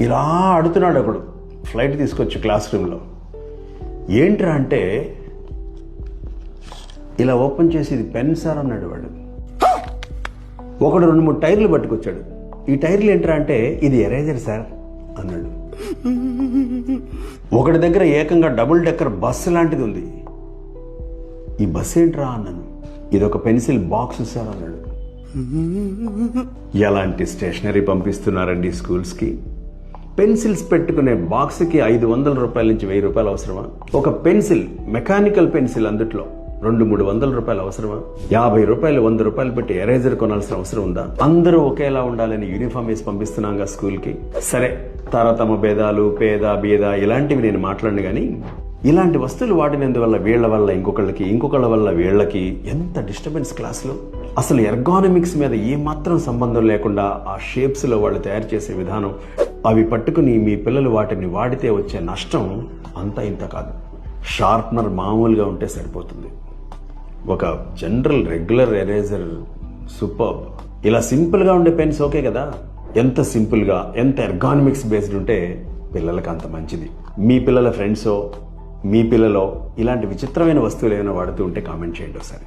ఇలా ఆడుతున్నాడు ఒకడు ఫ్లైట్ తీసుకొచ్చి క్లాస్ రూమ్లో. ఏంట్రా అంటే ఇలా ఓపెన్ చేసి ఇది పెన్ సార్ అన్నాడు వాడు. ఒకడు 2-3 టైర్లు పట్టుకొచ్చాడు. ఈ టైర్లు ఏంట్రా అంటే ఇది ఎరేజర్ సార్ అన్నాడు. ఒకటి దగ్గర ఏకంగా డబుల్ డెక్కర్ బస్సు లాంటిది ఉంది. ఈ బస్సు ఏంట్రా అన్నాను. ఇదొక పెన్సిల్ బాక్స్ సార్ అన్నాడు. ఎలాంటి స్టేషనరీ పంపిస్తున్నారండి స్కూల్స్కి? పెన్సిల్స్ పెట్టుకునే బాక్స్కి 500 రూపాయల నుంచి 1000 రూపాయలు అవసరమా? ఒక పెన్సిల్, మెకానికల్ పెన్సిల్, అందుట్లో 200-300 రూపాయలు అవసరమా? 50 రూపాయలు 100 రూపాయలు పెట్టి ఎరేజర్ కొనాల్సిన అవసరం ఉందా? అందరూ ఒకేలా ఉండాలని యూనిఫామ్ వేసి పంపిస్తున్నాగా స్కూల్కి. సరే, తరతమ భేదాలు, పేద బీద ఇలాంటివి నేను మాట్లాడను కానీ ఇలాంటి వస్తువులు వాడినందువల్ల వీళ్ల వల్ల ఇంకొకళ్ళ వల్ల వీళ్ళకి ఎంత డిస్టర్బెన్స్ క్లాస్లో. అసలు ఎర్గానమిక్స్ మీద ఏమాత్రం సంబంధం లేకుండా ఆ షేప్స్లో వాళ్ళు తయారు చేసే విధానం, అవి పట్టుకుని మీ పిల్లలు వాటిని వాడితే వచ్చే నష్టం అంతా ఇంత కాదు. షార్ప్నర్ మామూలుగా ఉంటే సరిపోతుంది. ఒక జనరల్ రెగ్యులర్ ఎరేజర్ సూపర్బ్. ఇలా సింపుల్గా ఉండే పెన్స్ ఓకే కదా. ఎంత సింపుల్గా, ఎంత ఎర్గానమిక్స్ బేస్డ్ ఉంటే పిల్లలకి అంత మంచిది. మీ పిల్లల ఫ్రెండ్సో మీ పిల్లలో ఇలాంటి విచిత్రమైన వస్తువులు ఏమైనా వాడుతూ ఉంటే కామెంట్ చేయండి ఒకసారి.